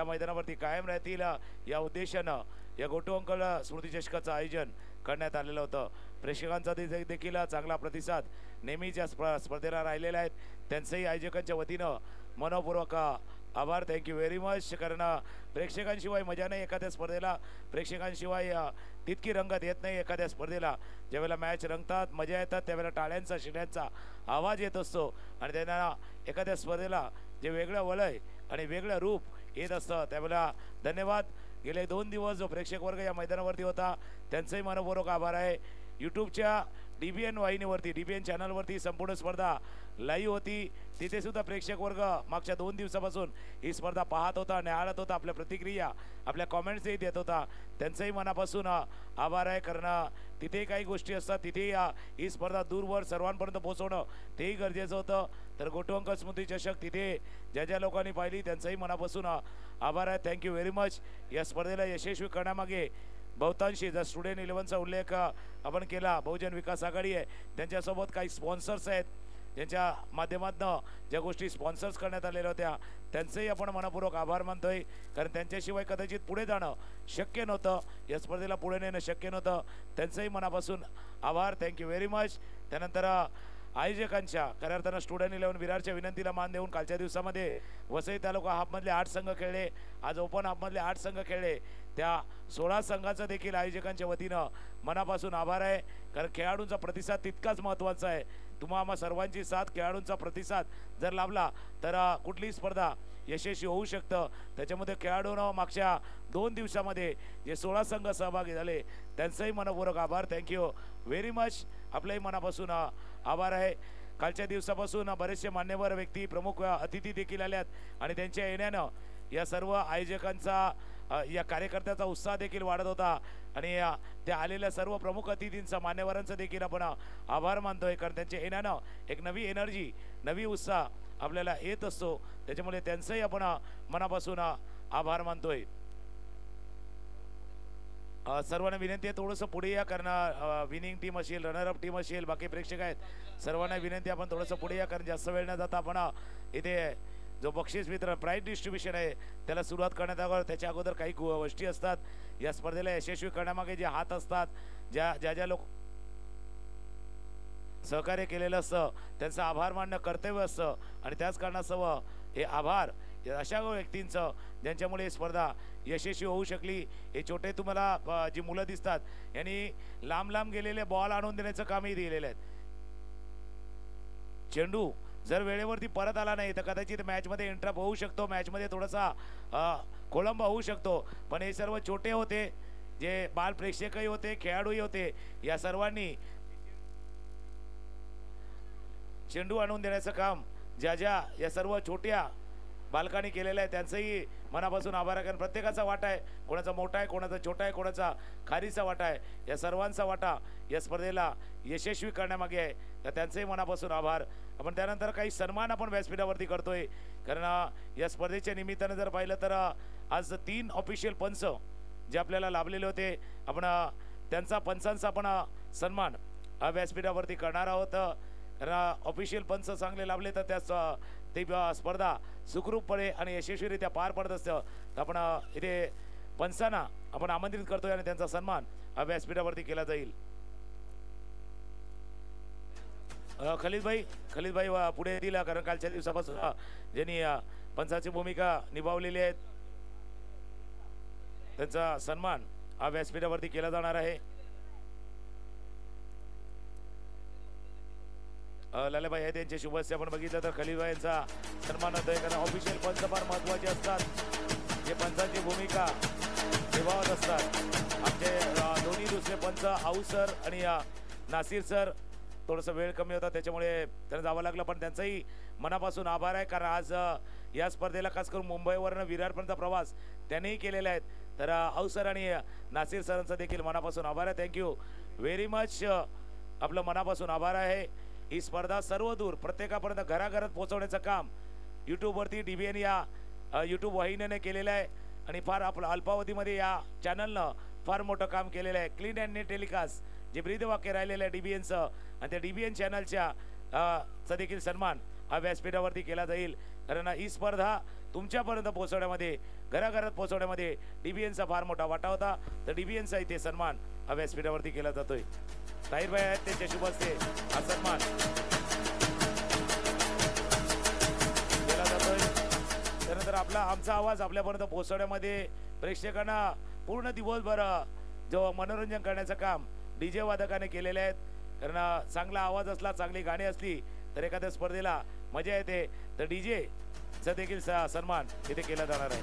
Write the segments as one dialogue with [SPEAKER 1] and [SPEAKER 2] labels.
[SPEAKER 1] या मैदानावरती कायम राहतील या उद्देशानं या गोटू अंकल स्मृती चषकाचं आयोजन करण्यात आलेलं होतं। प्रेक्षकांचा देखील चांगला प्रतिसाद नेहमीच या स्पर्धेला राहिलेला आहे, त्यांचंही आयोजकांच्या वतीनं मनपूर्वक आभार। Thank you very much. कारण प्रेक्षकांशिवाय मजा नाही एखाद्या स्पर्धेला, प्रेक्षकांशिवाय तितकी रंगत येत नाही एखाद्या स्पर्धेला। ज्यावेळेला मॅच रंगतात मजा येतात त्यावेळेला टाळ्यांचा शिट्यांचा आवाज येत असतो आणि त्यांना एखाद्या स्पर्धेला जे वेगळं वलय आणि वेगळं रूप येत असतं त्यावेळेला धन्यवाद। गेले 2 दिवस जो प्रेक्षक वर्ग या मैदानावरती होता त्यांचंही मनपूर्वक आभार आहे। यूट्यूबच्या DBN वाहिनीवरती DBN चॅनलवरती संपूर्ण स्पर्धा लाईव्ह होती, तिथे सुद्धा प्रेक्षक वर्ग मागच्या 2 दिवसापासून ही स्पर्धा पाहत होता, निहाळत होता, आपल्या प्रतिक्रिया आपल्या कॉमेंट्सही देत होता, त्यांचंही मनापासून आभार आहे। कारण तिथे काही गोष्टी असतात तिथे ही स्पर्धा दूरवर सर्वांपर्यंत पोहोचवणं तेही गरजेचं होतं। तर गोटू अंकल स्मृती चषक तिथे ज्या ज्या लोकांनी पाहिली त्यांचंही मनापासून आभार आहे। Thank you very much. या स्पर्धेला यशस्वी करण्यामागे बहुतांशी जर स्टुडंट 11चा उल्लेख आपण केला, बहुजन विकास आघाडी आहे, त्यांच्यासोबत काही स्पॉन्सर्स आहेत ज्यांच्या माध्यमातून ज्या गोष्टी स्पॉन्सर्स करण्यात आलेल्या होत्या त्यांचेही आपण मनपूर्वक आभार मानतोय। कारण त्यांच्याशिवाय कदाचित पुढे जाणं शक्य नव्हतं, या स्पर्धेला पुढे नेणं शक्य नव्हतं, त्यांचंही मनापासून आभार। Thank you very much. त्यानंतर आयोजकांच्या खऱ्या अर्थानं स्टुडंट 11 विरारच्या विनंतीला मान देऊन कालच्या दिवसामध्ये वसई तालुका हाफमधले 8 संघ खेळले, आज ओपन हाफमधले 8 संघ खेळले, त्या 16 संघाचं देखील आयोजकांच्या वतीनं मनापासून आभार आहे। कारण खेळाडूंचा प्रतिसाद तितकाच महत्त्वाचा आहे। तुम्हा सर्वांची साथ, खेळाडूंचा प्रतिसाद जर लाभला तर कुठलीही स्पर्धा यशस्वी होऊ शकतं। त्याच्यामध्ये खेळाडूंना मागच्या 2 दिवसामध्ये जे 16 संघ सहभागी झाले त्यांचंही मनपूर्वक आभार। Thank you very much. आपल्याही मनापासून आभार आहे। कालच्या दिवसापासून बरेचसे मान्यवर व्यक्ती, प्रमुख अतिथी देखील आल्यात आणि त्यांच्या येण्यानं या सर्व आयोजकांचा या कार्यकर्त्याचा उत्साह देखील वाढत होता आणि त्या आलेल्या सर्व प्रमुख अतिथींचा, मान्यवरांचा देखील आपण आभार मानतोय। कारण त्यांच्या येण्यानं एक नवी एनर्जी, नवी उत्साह आपल्याला येत असतो, त्याच्यामुळे त्यांचंही आपण मनापासून आभार मानतोय। सर्वांना विनंती आहे थोडंसं पुढे या, कारण विनिंग टीम असेल, रनरअप टीम असेल, बाकी प्रेक्षक आहेत, सर्वांना विनंती आपण थोडंसं पुढे या, कारण जास्त वेळ न जाता आपण इथे जो बक्षीस वितरण प्राइज डिस्ट्रीब्युशन आहे त्याला सुरुवात करण्यात अगोदर त्याच्या अगोदर काही गोष्टी असतात। या स्पर्धेला यशस्वी करण्यामागे जे हात असतात, ज्या लोक सहकार्य केलेलं असतं त्यांचं आभार मानणं कर्तव्य असतं आणि त्याच कारणास्तव हे आभार अशा व्यक्तींचं ज्यांच्यामुळे स्पर्धा यशस्वी होऊ शकली। हे छोटे तुम्हाला जी मुलं दिसतात यांनी लांब लांब गेलेले बॉल आणून देण्याचं कामही दिलेलं आहे। चेंडू जर वेळेवरती परत आला नाही तर कदाचित मॅचमध्ये इंटरप्ट होऊ शकतो, मॅचमध्ये थोडासा खोळंब होऊ शकतो, पण हे सर्व छोटे होते, जे बाल प्रेक्षकही होते, खेळाडूही होते, या सर्वांनी चेंडू आणून देण्याचं काम ज्या या सर्व छोट्या बालकांनी केलेलं आहे त्यांचंही मनापासून आभार आहे। कारण प्रत्येकाचा वाटा आहे, कोणाचा मोठा आहे, कोणाचा छोटा आहे, कोणाचा खारीचा वाटा आहे, या सर्वांचा वाटा या स्पर्धेला यशस्वी करण्यामागे आहे, तर त्यांचंही मनापासून आभार। आपण त्यानंतर काही सन्मान आपण व्यासपीठावरती करतोय, कारण या स्पर्धेच्या निमित्तानं जर पाहिलं तर आज 3 ऑफिशियल पंच जे आपल्याला लाभलेले होते, आपण त्यांचा पंचांचा आपण सन्मान व्यासपीठावरती करणार आहोत। कारण ऑफिशियल पंच चांगले लाभले तर त्या ती स्पर्धा सुखरूपपणे आणि यशस्वीरित्या पार पडत असतं, तर आपण इथे पंचांना आपण आमंत्रित करतोय आणि त्यांचा सन्मान व्यासपीठावरती केला जाईल। खलीद भाई पुढे येतील, कारण कालच्या दिवसापासून ज्यांनी पंचाची भूमिका निभावलेली आहे त्यांचा सन्मान व्यासपीठावरती केला जाणार आहे। लालेभाई आहेत त्यांचे शुभेच्छा आपण बघितलं तर खलीदभाई यांचा सन्मान होतोय, कारण ऑफिशियल पंच फार महत्वाचे असतात, जे पंचांची भूमिका निभावत असतात। आमचे दोन्ही दुसरे पंच आऊ सर आणि नासिर सर थोडंसं वेळ कमी होता त्याच्यामुळे त्यांना जावं लागलं, पण त्यांचाही मनापासून आभार आहे। कारण आज या स्पर्धेला खास करून मुंबईवरनं विरारपर्यंत प्रवास त्यांनीही केलेला आहे, तर आऊ सर आणि नासिर सरांचा देखील मनापासून आभार आहे। Thank you very much. आपलं मनापासून आभार आहे। ही स्पर्धा सर्व दूर प्रत्येकापर्यंत घराघरात पोहोचवण्याचं काम यूट्यूबवरती DBN या यूट्यूब वाहिनीने केलेलं आहे आणि फार आपलं अल्पावधीमध्ये या चॅनलनं फार मोठं काम केलेलं आहे। क्लीन अँड नेट टेलिकास्ट जे ब्रीदवाक्य राहिलेलं आहे DBNचं, आणि त्या DBN चॅनलच्या चा देखील सन्मान व्यासपीठावरती केला जाईल, कारण ही स्पर्धा तुमच्यापर्यंत पोहोचवण्यामध्ये घराघरात पोहोचवण्यामध्ये DBNचा फार मोठा वाटा होता. तर DBNचा इथे सन्मान हा व्यासपीठावरती केला जातोय. ताहिरभाई आहेत त्यांच्या शुभ हस्ते हा सन्मान केला जातोय. त्यानंतर आमचा आवाज आपल्यापर्यंत पोहोचवण्यामध्ये प्रेक्षकांना पूर्ण दिवसभर जो मनोरंजन करण्याचं काम DJ वादकाने केलेले आहेत. कारण चांगला आवाज असला, चांगली गाणी असली तर एखाद्या स्पर्धेला मजा येते. तर DJ चा देखील सन्मान इथे केला जाणार आहे.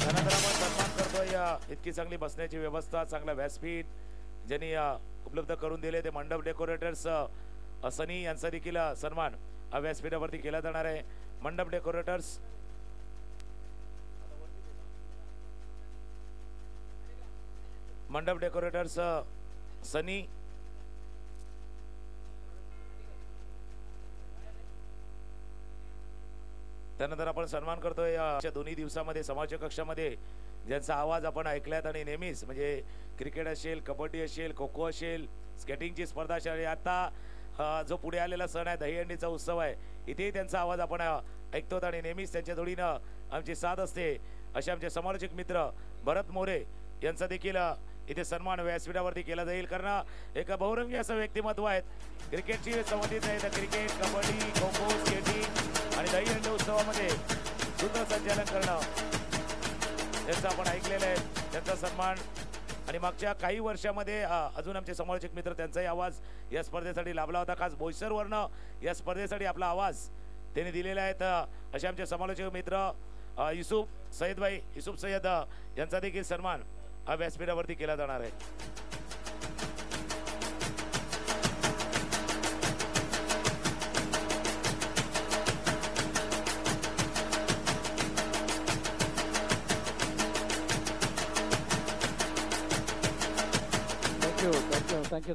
[SPEAKER 1] त्यानंतर आपण सन्मान करतोय इतकी चांगली बसण्याची व्यवस्था, चांगला व्यासपीठ ज्यांनी उपलब्ध करून दिले ते मंडप डेकोरेटर्स सनी यांचा देखील सन्मान व्यासपीठावरती केला जाणार आहे. मंडप डेकोरेटर्स सनी त्यानंतर आपण सन्मान करतोय या दोन्ही दिवसामध्ये समाजच्या कक्षामध्ये ज्यांचा आवाज आपण ऐकलात आणि नेहमीच म्हणजे क्रिकेट असेल, कबड्डी असेल, खो खो असेल, स्केटिंगची स्पर्धा असेल, आता जो पुढे आलेला सण आहे दहीहंडीचा उत्सव आहे इथेही त्यांचा आवाज आपण ऐकतो आणि नेहमीच त्यांच्या जोडीनं आमची साथ असते. असे आमचे समालोचक मित्र भरत मोरे यांचा देखील इथे सन्मान व्यासपीठावरती केला जाईल. कारण एक बहुरंगी असं व्यक्तिमत्व आहेत. क्रिकेटशी संबंधित आहे तर क्रिकेट, कबड्डी, खो खो, स्केटिंग आणि दहीहंडी उत्सवामध्ये सूत्रसंचालन करणं यांचं आपण ऐकलेलं आहे. त्यांचा सन्मान आणि मागच्या काही वर्षामध्ये अजून आमचे समालोचक मित्र त्यांचाही आवाज या स्पर्धेसाठी लाभला होता. खास बोईसरवरनं या स्पर्धेसाठी आपला आवाज त्यांनी दिलेला आहे. तर असे आमचे समालोचक मित्र युसुफ सय्यद यांचा देखील सन्मान हा व्यासपीठावरती केला जाणार आहे.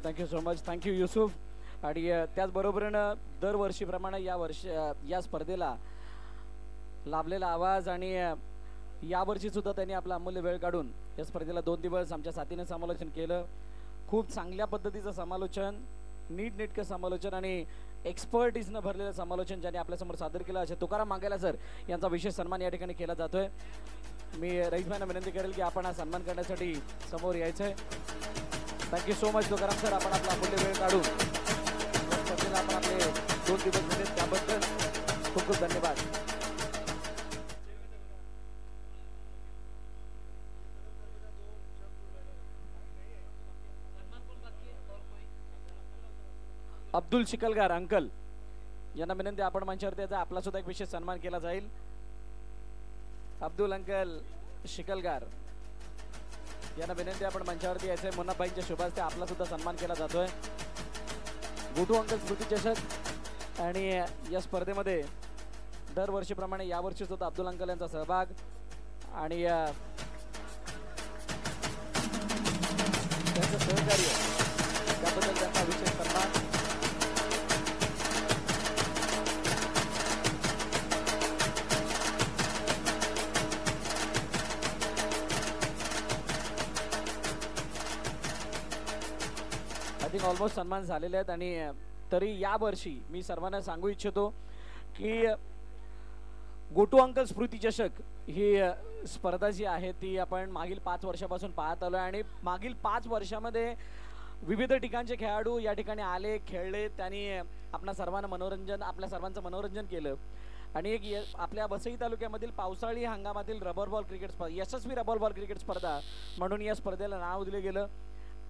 [SPEAKER 2] Thank you so much. Thank you Yusuf. आणि त्याचबरोबरीनं दरवर्षीप्रमाणे या स्पर्धेला लाभलेला आवाज आणि यावर्षी सुद्धा त्यांनी आपला अमूल्य वेळ काढून या स्पर्धेला 2 दिवस आमच्या साथीने समालोचन केलं. खूप चांगल्या पद्धतीचं समालोचन, नीटनेटकं समालोचन आणि एक्सपर्टीजनं भरलेलं समालोचन ज्यांनी आपल्यासमोर सादर केलं असे तुकाराम मांगेला सर यांचा विशेष सन्मान या ठिकाणी केला जातोय. मी रईसभाईंना विनंती करेल की आपण हा सन्मान करण्यासाठी समोर यायचं आहे. Thank you so much Tukaram sir. आपण आपला अमूल्य वेळ काढून या स्पर्धेला आपण आपले 2 दिवस दिले त्याबद्दल खूप खूप धन्यवाद. अब्दुल शिकलगार अंकल यांना विनंती आपण मंचावरती यायचा. आपला सुद्धा एक विशेष सन्मान केला जाईल. अब्दुल अंकल शिकलगार यांना विनंती आपण मंचावरती यायचंय. मुन्नाभाईंच्या शुभ हस्ते आपला सुद्धा सन्मान केला जातोय. गुटू अंकल स्मृती चषक आणि या स्पर्धेमध्ये दरवर्षीप्रमाणे यावर्षी सुद्धा अब्दुल अंकल यांचा सहभाग आणि त्यांचं सहकार्य त्याबद्दल त्यांचा विशेष सन्मान. ऑलमोस्ट सन्मान झालेले आहेत आणि तरी यावर्षी मी सर्वांना सांगू इच्छितो की गोटू अंकल स्मृती चषक ही स्पर्धा जी आहे ती आपण मागील 5 वर्षापासून पाहत आलोय आणि मागील 5 वर्षामध्ये विविध ठिकाणचे खेळाडू या ठिकाणी आले, खेळले, त्यांनी आपल्या सर्वांचं मनोरंजन केलं आणि एक आपल्या वसई तालुक्यामधील पावसाळी हंगामातील रबर बॉल क्रिकेट स्पर्धा, यशस्वी रबर बॉल क्रिकेट स्पर्धा म्हणून या स्पर्धेला नाव दिले गेलं.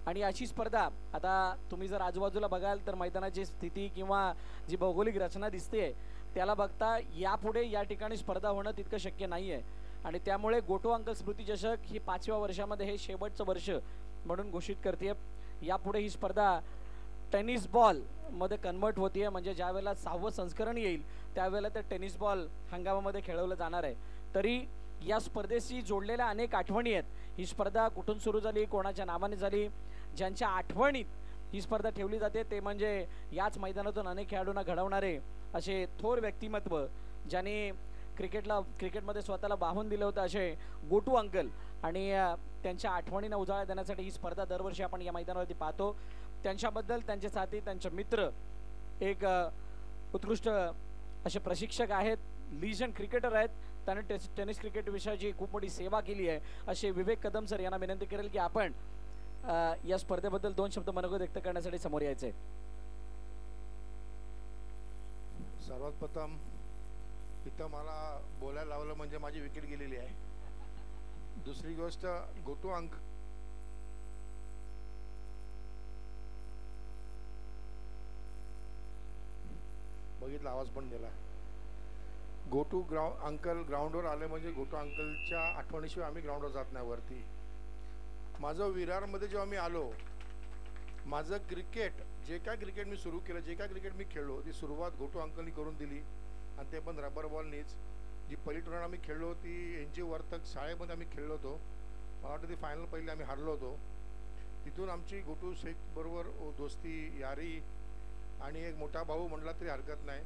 [SPEAKER 2] आणि अशी स्पर्धा आता तुम्ही जर आजूबाजूला बघाल तर मैदानाची स्थिती किंवा जी भौगोलिक रचना दिसते त्याला बघता यापुढे या ठिकाणी स्पर्धा होणं तितकं शक्य नाही आहे आणि त्यामुळे गोटू अंकल स्मृती चषक ही 5व्या वर्षामध्ये हे शेवटचं वर्ष म्हणून घोषित करते. यापुढे ही स्पर्धा टेनिस बॉल मध्ये कन्वर्ट होतीये. म्हणजे ज्या वेळेला 6वं संस्करण येईल त्यावेळेला ते टेनिस बॉल हंगामामध्ये खेळवलं जाणार आहे. तरी या स्पर्धेशी जोडलेल्या अनेक आठवणी आहेत. ही स्पर्धा कुठून सुरू झाली, कोणाच्या नावाने झाली, ज्यांच्या आठवणीत ही स्पर्धा ठेवली जाते ते म्हणजे याच मैदानातून अनेक खेळाडूंना घडवणारे असे थोर व्यक्तिमत्व ज्यांनी क्रिकेटमध्ये स्वतःला वाहून दिलं होतं असे गोटू अंकल आणि त्यांच्या आठवणींना उजाळा देण्यासाठी ही स्पर्धा दरवर्षी आपण या मैदानावरती पाहतो. त्यांच्याबद्दल त्यांचे साथी त्यांचे मित्र एक उत्कृष्ट असे प्रशिक्षक आहेत, लीजंड क्रिकेटर आहेत, त्याने टेनिस क्रिकेट विषयाची खूप मोठी सेवा केली आहे असे विवेक कदम सर यांना विनंती करेल की आपण या स्पर्धेबद्दल 2 शब्द मनोगत व्यक्त करण्यासाठी समोर यायचे.
[SPEAKER 3] सर्वात प्रथम इथं मला बोलायला लावलं म्हणजे माझी विकेट गेलेली आहे. दुसरी गोष्ट गोटू अंक बघितला, आवाज पण गेला. गोटू अंकल ग्राउंडवर आले म्हणजे गोटू अंकलच्या आठवणीशिवाय आम्ही ग्राउंडवर जात नाही वरती. माझं विरारमध्ये जेव्हा मी आलो, माझं क्रिकेट जे काय क्रिकेट मी सुरू केलं, जे काय क्रिकेट मी खेळलो, ती सुरुवात गोटू अंकलनी करून दिली आणि ते पण रबर बॉलनीच. जी पहिली टुर्नामेंट आम्ही खेळलो ती NG वर्तक शाळेमध्ये आम्ही खेळलो होतो. मला वाटतं ती फायनल पहिली आम्ही हारलो होतो. तिथून आमची गोटू शेख बरोबर दोस्ती, यारी आणि एक मोठा भाऊ म्हटला तरी हरकत नाही.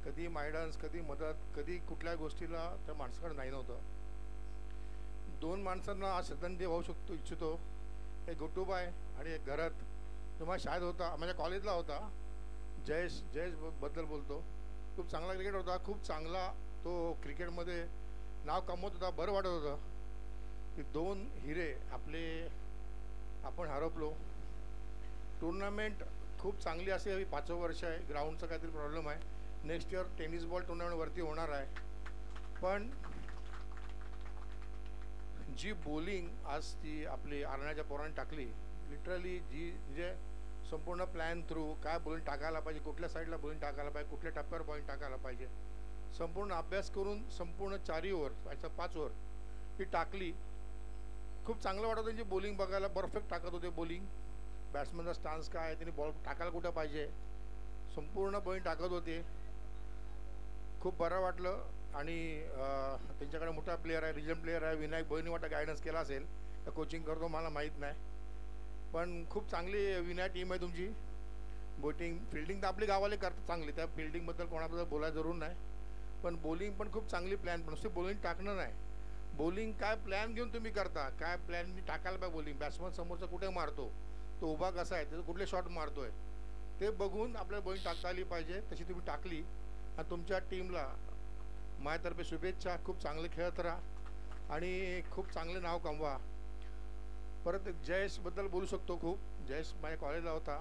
[SPEAKER 3] कधी मायडन्स, कधी मदत, कधी कुठल्या गोष्टीला त्या माणसाकडे नाही नव्हतं. 2 माणसांना आज श्रद्धांजली वाहू इच्छितो. एक गोटूबाई आणि एक घरात जो माझ्या शाळेत होता, माझ्या कॉलेजला होता, जयेश बद्दल बोलतो. खूप चांगला क्रिकेट होता, खूप चांगला तो क्रिकेटमध्ये नाव कमवत होता. बरं वाटत होतं की 2 हिरे आपण हरपलो. टुर्नामेंट खूप चांगली असे 5वं वर्ष आहे. ग्राउंडचा काहीतरी प्रॉब्लेम आहे. Next year tennis ball tournament वरती होणार आहे. पण जी बॉलिंग आज ती आपली आरण्याच्या पोरांनी टाकली, लिटरली जी म्हणजे संपूर्ण प्लॅन थ्रू काय बॉलिंग टाकायला पाहिजे, कुठल्या साईडला बॉलिंग टाकायला पाहिजे, कुठल्या टप्प्यावर बॉलिंग टाकायला पाहिजे, संपूर्ण अभ्यास करून संपूर्ण 4 ओव्हर 5 ओव्हर ही टाकली. खूप चांगलं वाटत त्यांची बॉलिंग बघायला. परफेक्ट टाकत होते बॉलिंग. बॅट्समनचा स्टान्स काय आहे, त्यांनी बॉल टाकायला कुठं पाहिजे, संपूर्ण बॉलिंग टाकत होते. खूप बरं वाटलं. आणि त्यांच्याकडे मोठा प्लेअर आहे, रिजन प्लेअर आहे, विनायक बोईनी वाटतं गायडन्स केला असेल, तर कोचिंग करतो मला माहीत नाही. पण खूप चांगली विनायक टीम आहे तुमची. फिल्डिंग तर आपली गावाले करतात चांगली, त्या फिल्डिंगबद्दल कोणाबद्दल बोलायला जरूर नाही. पण बॉलिंग पण खूप चांगली प्लॅन, पण नुसती बॉलिंग टाकणं नाही, बॉलिंग काय प्लॅन घेऊन तुम्ही करता, काय प्लॅननी टाकायला पाहिजे बॉलिंग. बॅट्समन समोरचा कुठे मारतो, तो उभा कसा आहे, त्याचं कुठले शॉट मारतोय, ते बघून आपल्याला बॉलिंग टाकता आली पाहिजे. तशी तुम्ही टाकली आणि तुमच्या टीमला माझ्यातर्फे शुभेच्छा. खूप चांगले खेळत राहा आणि खूप चांगले नाव कमवा. परत जयेशबद्दल बोलू शकतो. खूप जयेश माझ्या कॉलेजला होता,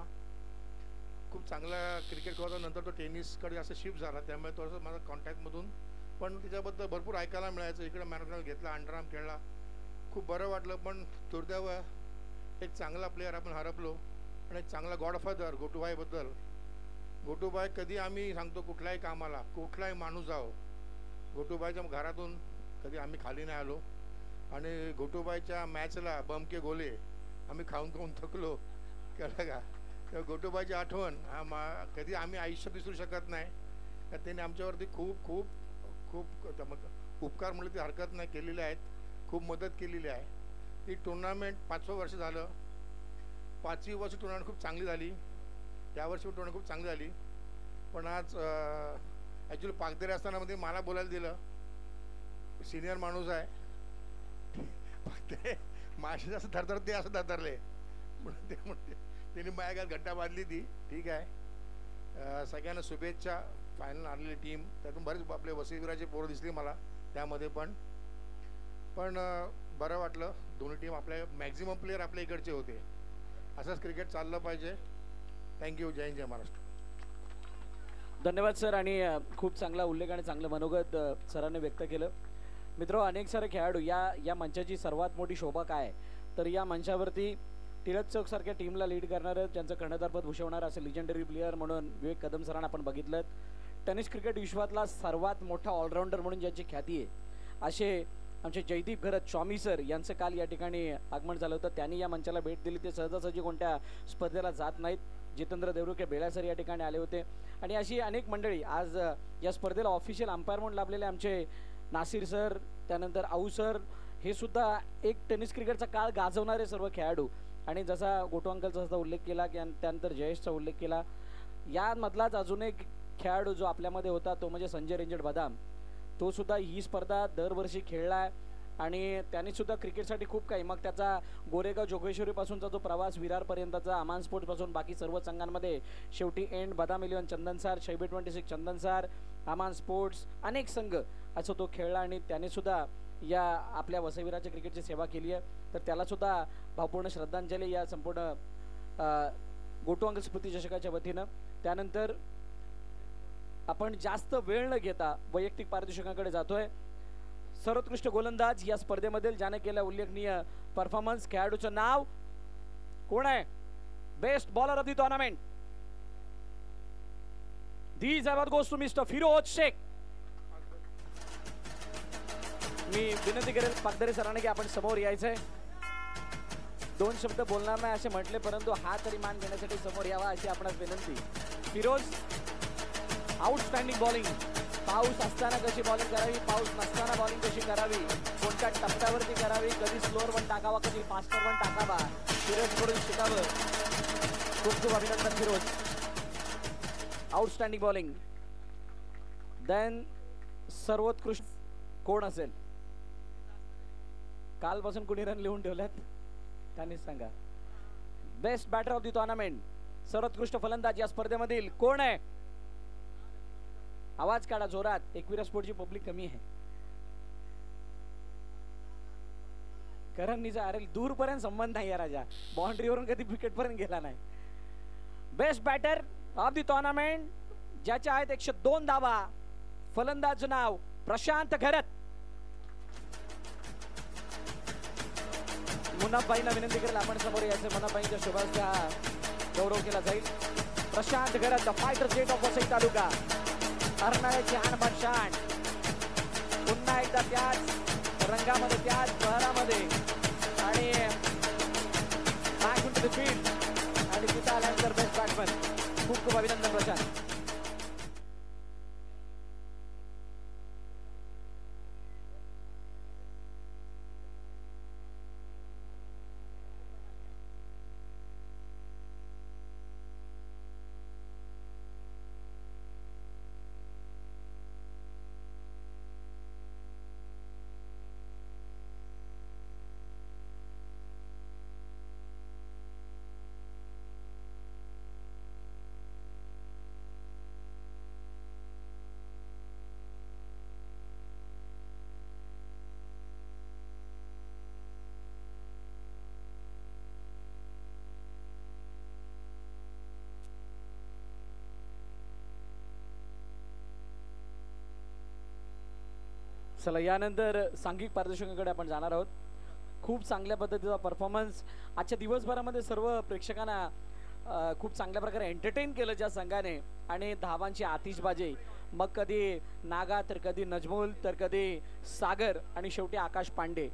[SPEAKER 3] खूप चांगला क्रिकेट खेळत होता. नंतर तो टेनिसकडे असं शिफ्ट झाला, त्यामुळे थोडंसं माझा कॉन्टॅक्टमधून पण त्याच्याबद्दल भरपूर ऐकायला मिळायचं. इकडे मॅरेथॉन घेतला, अंडरआर्म खेळला, खूप बरं वाटलं. पण दुर्दैव एक चांगला प्लेअर आपण हरपलो. आणि एक चांगला गॉडफादर गोटूबाईबद्दल. गोटूबाई कधी आम्ही सांगतो कुठल्याही कामाला कुठलाही माणूस जाओ, गोटूबाईच्या घरातून कधी आम्ही खाली नाही आलो. आणि गोटूबाईच्या मॅचला बमके गोले आम्ही खाऊन थकलो, कळलं का. तेव्हा गोटूबाईची आठवण कधी आम्ही आयुष्यात विसरू शकत नाही. तर त्यांनी आमच्यावरती खूप खूप खूप उपकार म्हटलं ती हरकत नाही केलेले आहेत. खूप मदत केलेली आहे. ही टुर्नामेंट 5वं वर्ष झालं. 5वी वर्ष टुर्नामेंट खूप चांगली झाली. यावर्षी टुर्नामेंट खूप चांगली झाली. पण आज ॲक्च्युली पागदेरे असताना मध्ये मला बोलायला दिलं, सिनियर माणूस आहे, ते माझ्या असं थरथरते असं थरथरले म्हणून ते म्हणते त्यांनी माझ्या घरात घट्टा बांधली ती. ठीक आहे. सगळ्यांना शुभेच्छा. फायनल आलेली टीम, त्यातून बरेच आपले वसईविराचे पोरं दिसली मला त्यामध्ये. पण बरं वाटलं. दोन्ही टीम आपल्या मॅक्झिमम प्लेयर आपल्या इकडचे होते. असंच क्रिकेट चाललं पाहिजे. थँक्यू. जय हिंद, जय महाराष्ट्र.
[SPEAKER 2] धन्यवाद सर. आणि खूप चांगला उल्लेख आणि चांगलं मनोगत सरांनी व्यक्त केलं. मित्र, अनेक सारे खेळाडू या मंचाची सर्वात मोठी शोभा काय आहे, तर या मंचावरती टिळक चौक सारख्या टीमला लीड करणारं, ज्यांचं कर्णधारपद भूषवणारं असं लिजंडरी प्लेअर म्हणून विवेक कदम सरांना आपण बघितलं. टेनिस क्रिकेट विश्वातला सर्वात मोठा ऑलराऊंडर म्हणून ज्यांची ख्याती आहे असे आमचे जयदीप घरत स्वामी सर यांचं काल या ठिकाणी आगमन झालं होतं. त्यांनी या मंचाला भेट दिली. ते सहजासहजी कोणत्या स्पर्धेला जात नाहीत. जितेंद्र देवरुखे बेळा सर या ठिकाणी आले होते. आणि अशी अनेक मंडळी आज या स्पर्धेला ऑफिशियल अंपायर म्हणून लाभलेले आमचे नासिर सर, त्यानंतर आऊ सर, हे सुद्धा एक टेनिस क्रिकेटचा काळ गाजवणारे सर्व खेळाडू. आणि जसा गोटू अंकलचा सुद्धा उल्लेख केला, की त्यानंतर जयेशचा उल्लेख केला, यामधलाच अजून एक खेळाडू जो आपल्यामध्ये होता तो म्हणजे संजय रेंजड बदाम. तो सुद्धा ही स्पर्धा दरवर्षी खेळला आहे आणि त्यांनी सुद्धा क्रिकेटसाठी खूप काही, मग त्याचा गोरेगाव जोगेश्वरीपासूनचा जो प्रवास विरारपर्यंतचा, अमान स्पोर्ट्सपासून बाकी सर्व संघांमध्ये शेवटी एंड, बदाम इलेव्हन चंदनसार, शैबी 26 चंदनसार, अमान स्पोर्ट्स, अनेक संघ असं तो खेळला आणि त्याने सुद्धा या आपल्या वसईविराच्या क्रिकेटची सेवा केली आहे. तर त्याला सुद्धा भावपूर्ण श्रद्धांजली या संपूर्ण गोटू अंकल स्मृती चषकाच्या वतीनं. त्यानंतर आपण जास्त वेळ न घेता वैयक्तिक पारितोषिकांकडे जातोय. सर्वोत्कृष्ट गोलंदाज या स्पर्धेमधील ज्याने केला उल्लेखनीय परफॉर्मन्स, खेळाडूचं नाव कोण आहे? Best bowler of the tournament, these award goes to mister Firoz Shaikh. मी विनंती करेल पागदरे सरांना की आपण समोर यायचंय. 2 शब्द बोलणार नाही असे म्हटले, परंतु हा तरी मान घेण्यासाठी समोर यावा अशी आपणास विनंती. Firoz, outstanding bowling. पाऊस असताना कशी बॉलिंग करावी, पाऊस नसताना बॉलिंग कशी करावी, कोणत्या टप्प्यावरती करावी, कधी स्लोअर वन टाकावा, कधी फास्टर वन टाकावा, फिरोजकडून शिकावं. खूप खूप अभिनंदन फिरोज. Outstanding bowling. देन सर्वोत्कृष्ट कोण असेल? कालपासून कुणी रन लिहून ठेवल्यात त्यांनी सांगा. Best batter of the tournament, सर्वोत्कृष्ट फलंदाज या स्पर्धेमधील कोण आहे? आवाज काढा जोरात, एकविरा स्पोर्टची पब्लिक कमी आहे. करणनीचा अरे दूरपर्यंत संबंध नाही या राजा, बाउंड्रीवरून कधी विकेट पर्यंत गेला नाही. Best batter of the tournament ज्याच्या आहेत 102 धावा, फलंदाज नाव प्रशांत घरत. मुन्नाबाईंना विनंती करेल आपण समोर यायचं. मुन्नाबाईंच्या शुभाच्या गौरव केला जाईल. Prashant Gharat, the fighter jet of Vasai taluka, हरणाऱ्याची हनुमान शान. पुन्हा एकदा त्याच रंगामध्ये, त्याच बहरामध्ये आणि बॅक इंटू द फील्ड आणि तिथं आल्यानंतर बेस्ट बॅट्समन. खूप खूप अभिनंदन प्रशांत. चला यानंतर सांघिक पारितोषिकांकडे आपण जाणार आहोत. खूप चांगल्या पद्धतीचा परफॉर्मन्स आजच्या दिवसभरामध्ये सर्व प्रेक्षकांना खूप चांगल्या प्रकारे एंटरटेन केलं ज्या संघाने, आणि धावांची आतिषबाजी, मग कधी नागा तर कधी नजमुल तर कधी सागर आणि शेवटी आकाश पांडे.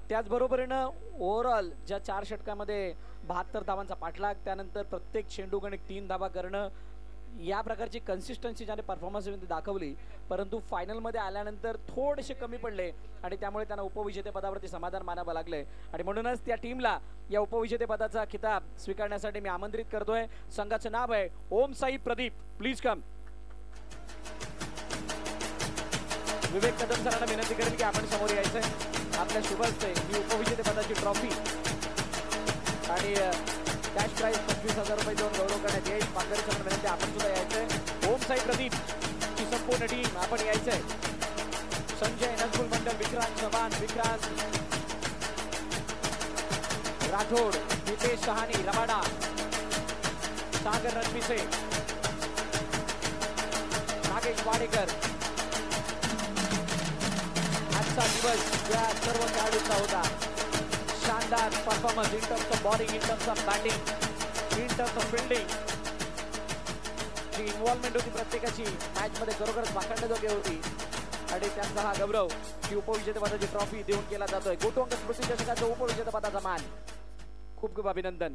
[SPEAKER 2] त्याचबरोबरीनं ओव्हरऑल ज्या 4 षटकामध्ये 72 धावांचा पाठलाग, त्यानंतर प्रत्येक चेंडू गणिक 3 धावा करणं, या प्रकारची कन्सिस्टन्सी ज्याने परफॉर्मन्समध्ये दाखवली, परंतु फायनलमध्ये आल्यानंतर थोडेसे कमी पडले आणि त्यामुळे त्यांना उपविजेतेपदावरती समाधान मानावं लागले. आणि म्हणूनच त्या टीमला या उपविजेतेपदाचा खिताब स्वीकारण्यासाठी मी आमंत्रित करतोय. संघाचं नाव आहे ओम साई प्रदीप. Please come. विवेक कदम सरांना विनंती करेल की आपण समोर यायचंय. आपल्या शुभ हस्ते ही उपविजेतेपदाची ट्रॉफी आणि कॅश प्राइज 25,000 रुपये देऊन गौरव करण्यात येईल. पांढरे सरांना विनंती आपण सुद्धा यायचंय. ओम साई प्रदीप ची संपूर्ण टीम आपण यायचंय. संजय नजमुल मंडल, विक्रांत चव्हाण, विक्रांत राठोड, नितेश सहानी, रबाडा, सागर रणपिसे, नागेश वाडेकर. आजचा दिवस या सर्व खेळाडूंचा होता. शानदार performance in terms of bowling, in terms of batting, in terms of fielding. जी इन्व्हॉल्वमेंट होती प्रत्येकाची मॅच मध्ये खरोखरच वाखाणण्याजोगी होती आणि त्यांचा हा गौरव ही उपविजेतेपदाची ट्रॉफी देऊन केला जातोय. गोटू अंकल स्मृती चषकाचा उपविजेतेपदाचा मान. खूप खूप अभिनंदन.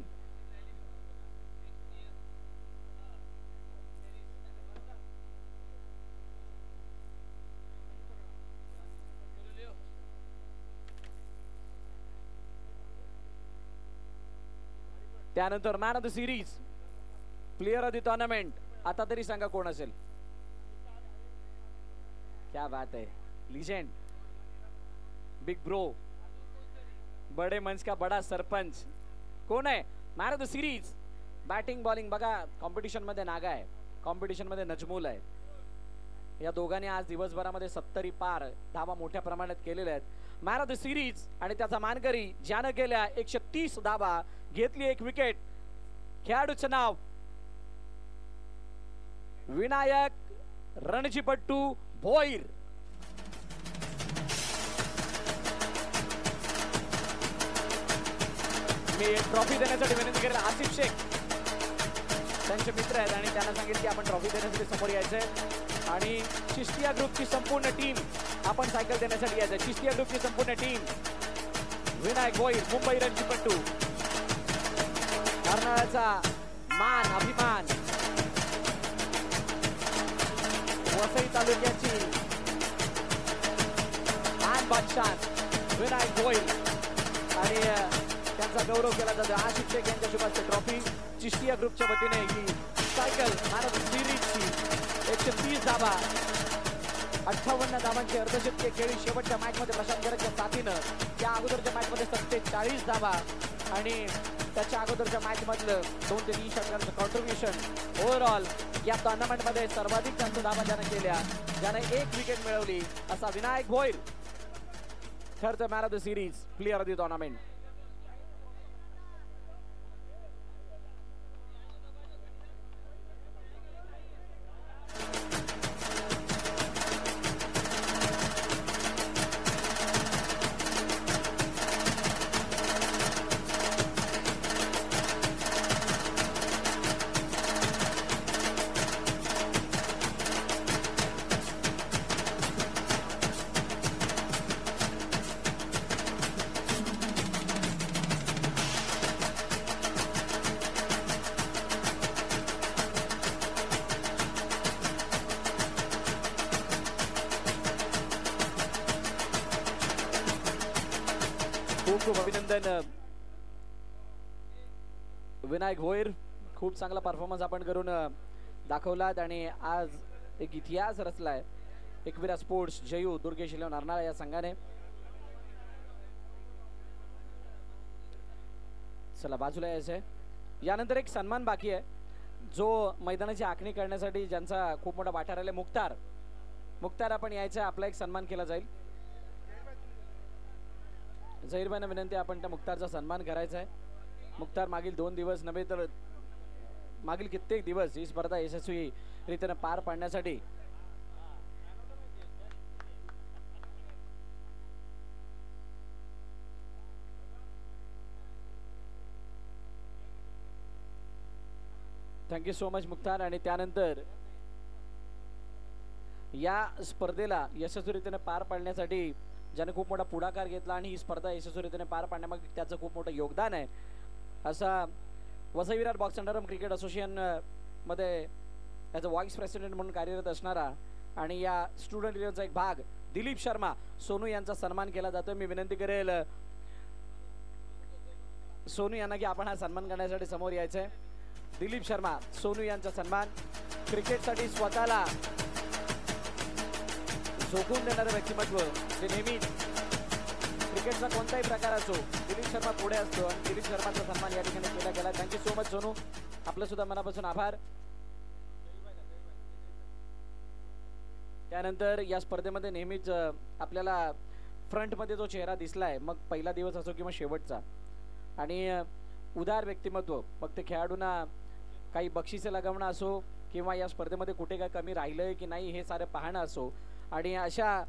[SPEAKER 2] त्यानंतर man of the series, player of the tournament, आता तरी सांगा कोण असेल? क्या बात आहे, लिजेंड. बिग ब्रो, बडे मंच का बडा सरपंच कोण आहे? Man of the series. Batting bowling बघा, कॉम्पिटिशन मध्ये नागा आहे, कॉम्पिटिशन मध्ये नजमूल आहे. या दोघांनी आज दिवसभरामध्ये 70 पार धावा मोठ्या प्रमाणात केलेल्या आहेत. मॅन ऑफ द सिरीज आणि त्याचा मानकरी ज्यानं केल्या 130 धावा, घेतली 1 विकेट. खेळाडूचं नाव विनायक रणजीपट्टू भोईर. मी ट्रॉफी देण्यासाठी विनंती करेन. आसिफ शेख त्यांचे मित्र आहेत आणि त्यांना सांगितलं की आपण ट्रॉफी देण्यासाठी समोर यायचंय आणि चिश्तिया ग्रुपची संपूर्ण टीम आपण सायकल देण्यासाठी यायचंय. चिश्तिया ग्रुपची संपूर्ण टीम, विनायक भोईर, मुंबई रणजीपट्टू, कर्नाळाचा मान अभिमान, वसई तालुक्याची मान बादशाह विनायक भोईर आणि त्यांचा गौरव केला जातो. आशिफ शेख यांच्या शुभास्ते ट्रॉफी चिश्तिया ग्रुपच्या वतीने ही सायकल मॅन ऑफ द सिरीजची 130 धावा, 58 धावांची अर्धशतकीय खेळी. शेवटच्या मॅच मध्ये प्रशांत गरजच्या साथीनं, त्या अगोदरच्या मॅच मध्ये 47 धावा आणि त्याच्या अगोदरच्या मॅच मधलं 2 ते 3 षटकांचं कॉन्ट्रीब्युशन. ओव्हरऑल या टुर्नामेंट मध्ये सर्वाधिक त्यांच्या धावा ज्याने केल्या, ज्याने 1 विकेट मिळवली असा विनायक भोईर ठरतं man of the series, player of the tournament. खूप खूप अभिनंदन विनायक भोईर. खूप चांगला परफॉर्मन्स आपण करून दाखवलात आणि आज एक इतिहास रचलाय एकविरा स्पोर्ट्स जयू दुर्गेश इलेव्हन अर्नाळा या संघाने. चला बाजूला यायचंय. यानंतर एक सन्मान बाकी आहे जो मैदानाची आखणी करण्यासाठी ज्यांचा खूप मोठा वाटा राहिला. मुख्तार आपण यायचं, आपला एक सन्मान केला जाईल. झहीरबाईंना विनंती, आपण त्या मुख्तारचा सन्मान करायचा आहे. मुख्तार मागील 2 दिवस नव्हे तर मागील कित्येक दिवस ही स्पर्धा यशस्वी रीतीने पार पाडण्यासाठी थँक्यू सो मच मुख्तार. आणि त्यानंतर या स्पर्धेला यशस्वीरीतीने पार पाडण्यासाठी ज्याने खूप मोठा पुढाकार घेतला आणि ही स्पर्धा यशस्वीरीतीने पार पाडण्यामागे त्याचं खूप मोठं योगदान आहे असा Vasai Virar box underarm cricket association मध्ये ॲज अ व्हाईस प्रेसिडेंट म्हणून कार्यरत असणारा आणि या स्टुडंट युनियनचा एक भाग दिलीप शर्मा सोनू यांचा सन्मान केला जातो. मी विनंती करेल सोनू यांना की आपण हा सन्मान करण्यासाठी समोर यायचंय. दिलीप शर्मा, सोनू यांचा सन्मान. क्रिकेटसाठी स्वतःला झोकून देणारं व्यक्तिमत्व, जे नेहमीच क्रिकेटचा कोणताही प्रकार असो दिलीप शर्मा पुढे असतो आणि दिलीप शर्माचा सन्मान या ठिकाणी केला गेला. थँक्यू सो मच सोनू, आपलं सुद्धा मनापासून आभार. त्यानंतर या स्पर्धेमध्ये नेहमीच आपल्याला फ्रंटमध्ये जो चेहरा दिसलाय, मग पहिला दिवस असो किंवा शेवटचा, आणि उदार व्यक्तिमत्व, मग ते खेळाडूंना काही बक्षिसे लगावणं असो किंवा या स्पर्धेमध्ये कुठे काय कमी राहिलंय की नाही हे सारं पाहणं असो, आणि अशा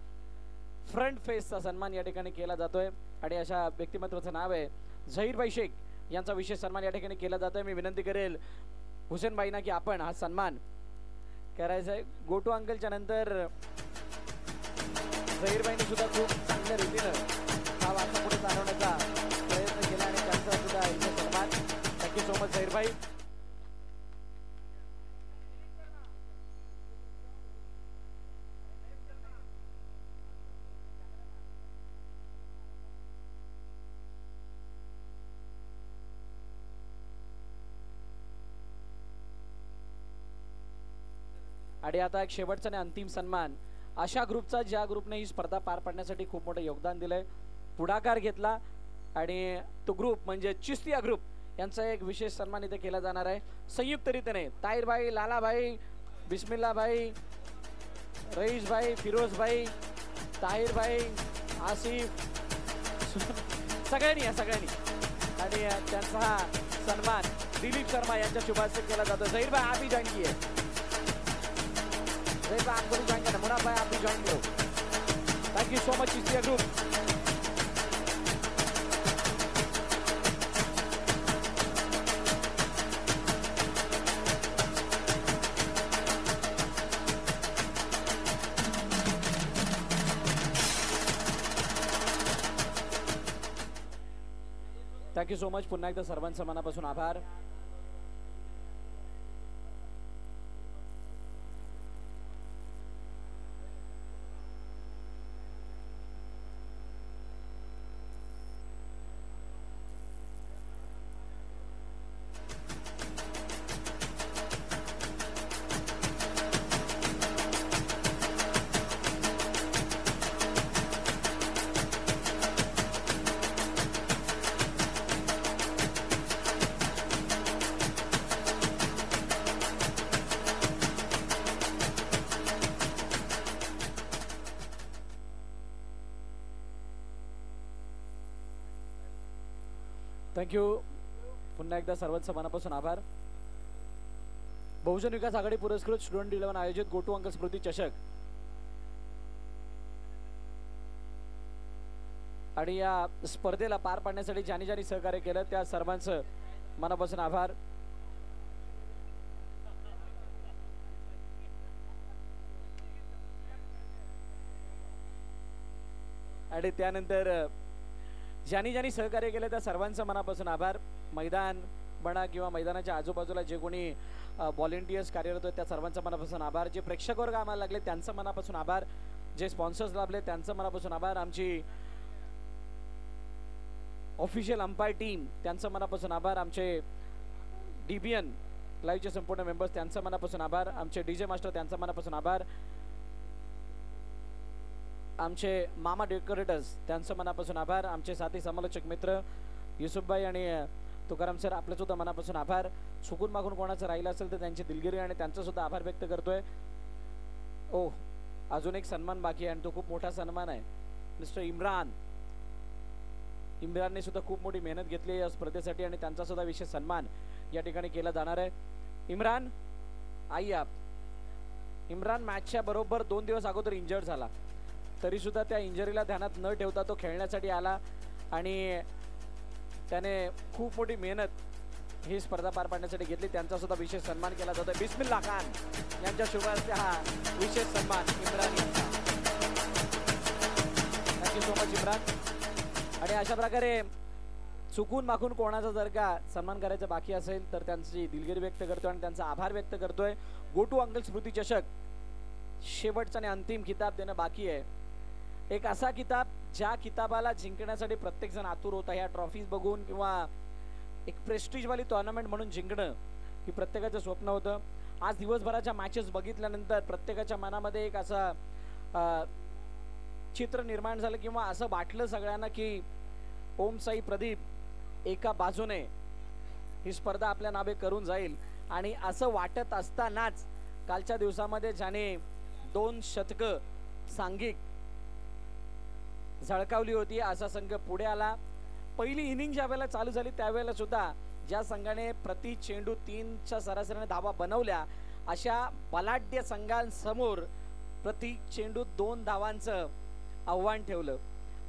[SPEAKER 2] फ्रंट फेसचा सन्मान या ठिकाणी केला जातोय. आणि अशा व्यक्तिमत्वाचं नाव आहे झहीरभाई शेख, यांचा विशेष सन्मान या ठिकाणी केला जातोय. मी विनंती करेल हुसेनबाईंना की आपण हा सन्मान करायचा आहे. गोटू अंकलच्या नंतर झहीरबाईंनी सुद्धा खूप चांगल्या रीतीनं हा वारसा पुढे चालवण्याचा प्रयत्न केला आणि त्यांचा सुद्धा इथे सन्मान. थँक्यू सो मच झहीरभाई. आणि आता एक शेवटचा आणि अंतिम सन्मान अशा ग्रुपचा ज्या ग्रुपने ही स्पर्धा पार पाडण्यासाठी खूप मोठं योगदान दिलंय पुढाकार घेतला आणि तो ग्रुप म्हणजे चिस्तिया ग्रुप यांचा एक विशेष सन्मान इथे केला जाणार आहे संयुक्त रीतीने. ताहिरभाई, लालाभाई, बिस्मिल्लाभाई, रईसभाई, फिरोजभाई, ताहिरभाई, आसिफ, सगळ्यांनी आणि त्यांचा हा सन्मान दिलीप शर्मा यांच्या शुभास्ते केला जातो. जहीर भाई आप ही ज्वाइन किए, जहीर भाई आपको भी ज्वाइन करना, मुनाफ भाई आप भी ज्वाइन करो. Thank you so much Chishtiya group. Thank you so much. पुन्हा एकदा सर्वांचं मनापासून आभार. थँक्यू. पुन्हा एकदा सर्वांचं मनापासून आभार. बहुजन विकास आघाडी पुरस्कृत स्टुडंट 11 आयोजित गोटू अंकल स्मृती चषक आणि या स्पर्धेला पार पाडण्यासाठी ज्यांनी ज्यांनी सहकार्य केलं त्या सर्वांचं मनापासून आभार. आणि त्यानंतर ज्यांनी ज्यांनी सहकार्य केलं त्या सर्वांचं मनापासून आभार. मैदान म्हणा किंवा मैदानाच्या आजूबाजूला जे कोणी व्हॉलेंटियर्स कार्यरत आहेत त्या सर्वांचं मनापासून आभार. जे प्रेक्षक वर्ग आम्हाला लागले त्यांचं मनापासून आभार. जे स्पॉन्सर्स लाभले त्यांचं मनापासून आभार. आमची ऑफिशियल अंपायर टीम त्यांचं मनापासून आभार. आमचे DBN लाईव्हचे संपूर्ण मेंबर्स त्यांचं मनापासून आभार. आमचे DJ मास्टर त्यांचं मनापासून आभार. आमचे मामा डेकोरेटर्स त्यांचं मनापासून आभार. आमचे साथी समालोचक मित्र युसुफभाई आणि तुकाराम सर आपलं सुद्धा मनापासून आभार. चुकून मागून कोणाचं राहिलं असेल तर त्यांची दिलगिरी आणि त्यांचं सुद्धा आभार व्यक्त करतोय. ओ अजून एक सन्मान बाकी आहे आणि तो खूप मोठा सन्मान आहे. मिस्टर इम्रानने सुद्धा खूप मोठी मेहनत घेतली या स्पर्धेसाठी आणि त्यांचा सुद्धा विशेष सन्मान या ठिकाणी केला जाणार आहे. इम्रान आई आप. इम्रान मॅचच्या बरोबर 2 दिवस अगोदर इंजर्ड झाला तरी सुद्धा त्या इंजरीला ध्यानात न ठेवता तो खेळण्यासाठी आला आणि त्याने खूप मोठी मेहनत ही स्पर्धा पार पाडण्यासाठी घेतली. त्यांचा सुद्धा विशेष सन्मान केला जातो. बिस्मिल्ला खान यांच्या शुभ हस्ते हा विशेष सन्मान इम्रान यांचा. Thank you so much Imran. आणि अशा प्रकारे चुकून माखून कोणाचा जर का सन्मान करायचं बाकी असेल तर त्यांची दिलगिरी व्यक्त करतोय आणि त्यांचा आभार व्यक्त करतोय. गोटू अंकल स्मृती चषक शेवटचा आणि अंतिम किताब देणं बाकी आहे. एक असा किताब ज्या किताबाला जिंकण्यासाठी प्रत्येक जण आतुर होता. ह्या ट्रॉफीज बघून किंवा एक प्रेस्टिजवाली टुर्नामेंट म्हणून जिंकणं ही प्रत्येकाचं स्वप्न होतं. आज दिवसभराच्या मॅचेस बघितल्यानंतर प्रत्येकाच्या मनामध्ये एक असं चित्र निर्माण झालं किंवा असं वाटलं सगळ्यांना की ओम साई प्रदीप एका बाजूने ही स्पर्धा आपल्या नावे करून जाईल आणि असं वाटत असतानाच कालच्या दिवसामध्ये ज्याने 2 शतकं सांघिक झळकावली होती असा संघ पुढे आला. पहिली इनिंग ज्या वेळेला चालू झाली त्यावेळेला सुद्धा ज्या संघाने प्रति चेंडू 3च्या सरासरीने धावा बनवल्या अशा बलाढ्य संघांसमोर प्रति चेंडू 2 धावांचं आव्हान ठेवलं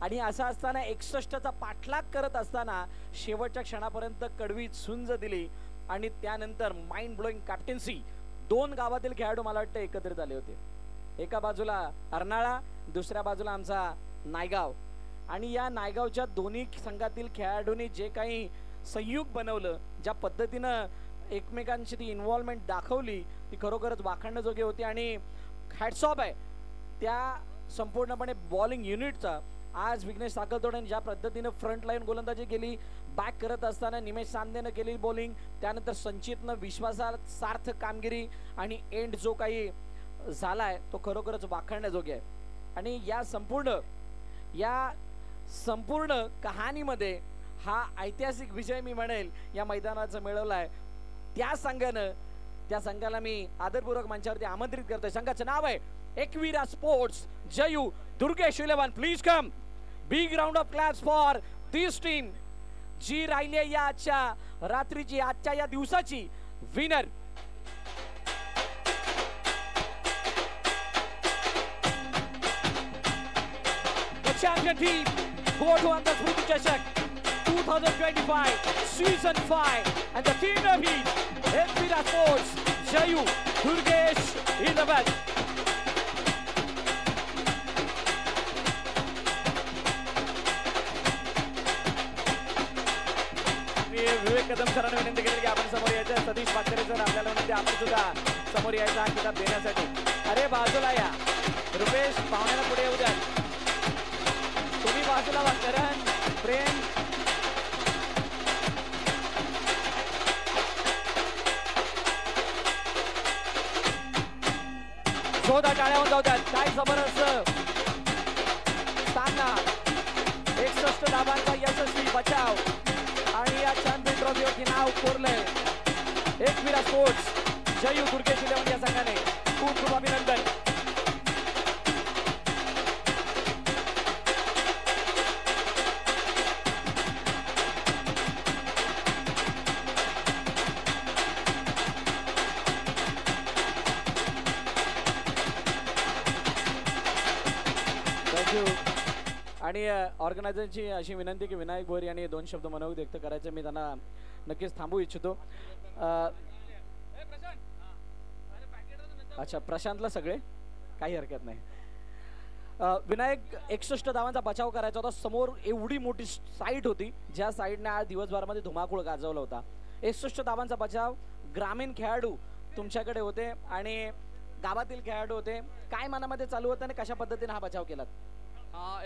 [SPEAKER 2] आणि असं असताना 61चा पाठलाग करत असताना शेवटच्या क्षणापर्यंत कडवी झुंज दिली आणि त्यानंतर माइंड ब्लोईंग कॅप्टन्सी 2 गावातील खेळाडू मला वाटतं एकत्रित आले होते. एका बाजूला अर्नाळा, दुसऱ्या बाजूला आमचा नायगाव आणि या नायगावच्या दोन्ही संघातील खेळाडूंनी जे काही संयुग बनवलं, ज्या पद्धतीनं एकमेकांची ती इन्व्हॉल्वमेंट दाखवली ती खरोखरच वाखाणण्याजोगी होती आणि हॅट्स ऑफ आहे त्या संपूर्णपणे बॉलिंग युनिटचा. आज विघ्नेश साखलतोड्याने ज्या पद्धतीनं फ्रंट लाईन गोलंदाजी केली, बॅक करत असताना निमेश सांदेनं केली बॉलिंग, त्यानंतर संचितनं विश्वासार्थ कामगिरी आणि एंड जो काही झालाय तो खरोखरच वाखाणण्याजोगे आहे. आणि या संपूर्ण या संपूर्ण कहाणीमध्ये हा ऐतिहासिक विजय मी म्हणेल या मैदानाचा मिळवलाय त्या संघाला मी आदरपूर्वक मंचावरती आमंत्रित करतोय. संघाचं नाव आहे Ekvira sports Jayu Durgesh 11. Please come. Big round of claps for this team जी राहिली आहे या आजच्या रात्रीची, आजच्या या दिवसाची विनर. The champion team Gotu Ankal Smriti Chashak 2025 Season 5 and the team of heat Ekvira Sports Jayu Durgesh 11. विवेक कदम सरांना विनंती केली की आपण समोर यायचं. सतीश पाटकरे सर आपल्याला विनंती आपण सुद्धा समोर यायचा हा किताब देण्यासाठी. अरे बाजूला या रुपेश, पाहुण्याला पुढे येऊ द्या. तुम्ही बाजूला वा. करण, प्रेम, जोरदार टाळ्या होऊन जाऊ द्यात. काय जबरदस्त सामना. 61 धावांचा यशस्वी बचाव आणि या चॅम्पियन ट्रॉफीवरती नाव कोरलंय एकवीरा स्पोर्ट्स जयू दुर्गेश 11 या संघाने. खूप खूप अभिनंदन. आणि ऑर्गनायझरची अशी विनंती की विनायक भोर यांनी 2 शब्द मनोगत व्यक्त करायचे. मी त्यांना नक्कीच थांबवू इच्छितो. अच्छा, प्रशांतला सगळे काही हरकत नाही. विनायक 61 धावांचा बचाव करायचा होता. समोर एवढी मोठी साईट होती ज्या साईडने आज दिवसभरामध्ये धुमाकूळ गाजवला होता. 61 धावांचा बचाव. ग्रामीण खेळाडू तुमच्याकडे होते आणि गावातील खेळाडू होते. काय मनामध्ये चालू होतं आणि कशा पद्धतीने हा बचाव केला?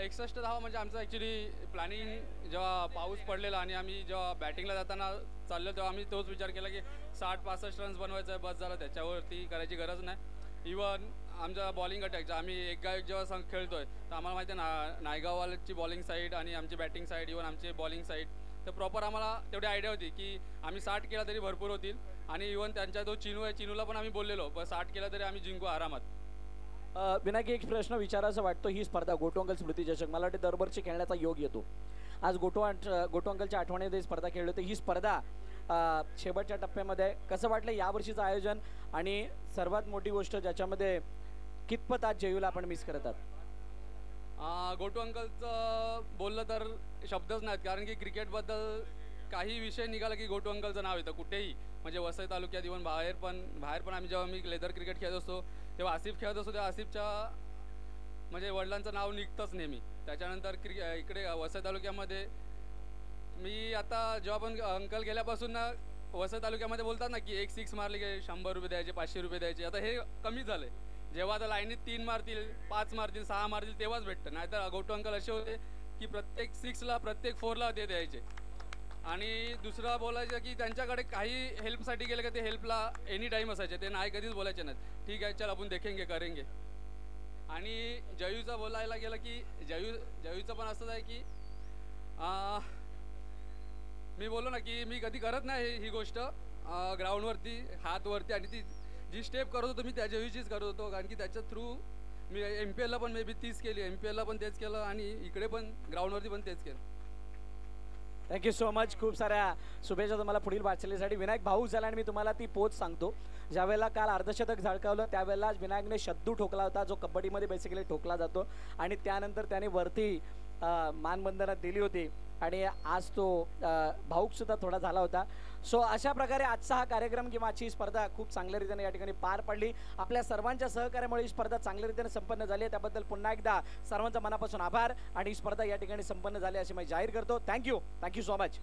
[SPEAKER 4] 61 धावा म्हणजे आमचं ॲक्च्युली प्लॅनिंग जेव्हा पाऊस पडलेला आणि आम्ही जेव्हा बॅटिंगला जाताना चाललो तेव्हा आम्ही तोच विचार केला की 60-65 रन्स बनवायचं आहे, बस झालं, त्याच्यावरती करायची गरज नाही. इवन आमच्या बॉलिंग अटॅकचा आम्ही एक गायक जेव्हा खेळतोय तर आम्हाला माहिती आहे नायगाववाल्याची बॉलिंग साईड आणि आमची बॅटिंग साईड, इवन आमची बॉलिंग साईड, तर प्रॉपर आम्हाला तेवढी आयडिया होती की आम्ही 60 केला तरी भरपूर होतील. आणि इवन त्यांचा जो चिनू आहे, चिनूला पण आम्ही बोललेलो पण 60 केला तरी आम्ही जिंकू आरामात.
[SPEAKER 2] विनायक, एक प्रश्न विचारायचा वाटतो. ही स्पर्धा गोटू अंकल स्मृती चषक मला वाटते दरवर्षी खेळण्याचा योग येतो. आज गोटू अंकलच्या आठवणीमध्ये स्पर्धा खेळली होती. ही स्पर्धा शेवटच्या टप्प्यामध्ये कसं वाटलं यावर्षीचं आयोजन आणि सर्वात मोठी गोष्ट ज्याच्यामध्ये कितपत आज जयूला आपण मिस करत आहात?
[SPEAKER 4] गोटू अंकलचं बोललं तर शब्दच नाहीत, कारण की क्रिकेटबद्दल काही विषय निघाला की गोटू अंकलचं नाव येतं कुठेही. म्हणजे वसई तालुक्यात इवन बाहेर पण आम्ही जेव्हा मी लेदर क्रिकेट खेळत असतो तेव्हा आसिफ खेळत असतो तेव्हा आसिफच्या म्हणजे वडिलांचं नाव निघतंच नेहमी. त्याच्यानंतर इकडे वसई तालुक्यामध्ये मी आता जेव्हा पण अंकल गेल्यापासून ना वसई तालुक्यामध्ये बोलतात ना की एक 6 मारली की 100 रुपये द्यायचे, 500 रुपये द्यायचे. आता हे कमी झालं आहे. जेव्हा आता लाईनीत 3 मारतील, 5 मारतील, 6 मारतील तेव्हाच भेटतं. नाहीतर गोटू अंकल असे होते की प्रत्येक 6ला प्रत्येक 4ला ते द्यायचे. आणि दुसरं बोलायचं की त्यांच्याकडे काही हेल्पसाठी गेलं का ते हेल्पला एनी टाईम असायचे, ते नाही कधीच बोलायचे नाहीत. ठीक आहे चल आपण देखेंगे करेंगे. आणि जयूचं बोलायला गेलं की जयूचं पण असंच आहे की मी बोललो ना की मी कधी करत नाही ही गोष्ट ग्राउंडवरती हातवरती, आणि ती जी स्टेप करत होतो मी त्या जयूचीच करत होतो, कारण की त्याच्या थ्रू मी MPLला पण मे बी तीच केली, MPLला पण तेच केलं आणि इकडे पण ग्राउंडवरती पण तेच केलं.
[SPEAKER 2] Thank you so much. खूप साऱ्या शुभेच्छा तुम्हाला पुढील वाटचालीसाठी. विनायक भाऊ झाला आणि मी तुम्हाला ती पोच सांगतो. ज्यावेळेला काल अर्धशतक झळकावलं त्यावेळेला विनायकने शद्दू ठोकला होता, जो कबड्डीमध्ये बेसिकली ठोकला जातो, आणि त्यानंतर त्याने वरती मानबंधनात दिली होती आणि आज तो भाऊक सुद्धा थोडा झाला होता. सो अशा प्रकारे आजचा हा कार्यक्रम किंवा आजची स्पर्धा खूप चांगल्या रीतीने या ठिकाणी पार पडली. आपल्या सर्वांच्या सहकार्यामुळे ही स्पर्धा चांगल्या रीतीने संपन्न झाली आहे. त्याबद्दल पुन्हा एकदा सर्वांचा मनापासून आभार. आणि ही स्पर्धा या ठिकाणी संपन्न झाली अशी मी जाहीर करतो. Thank you so much.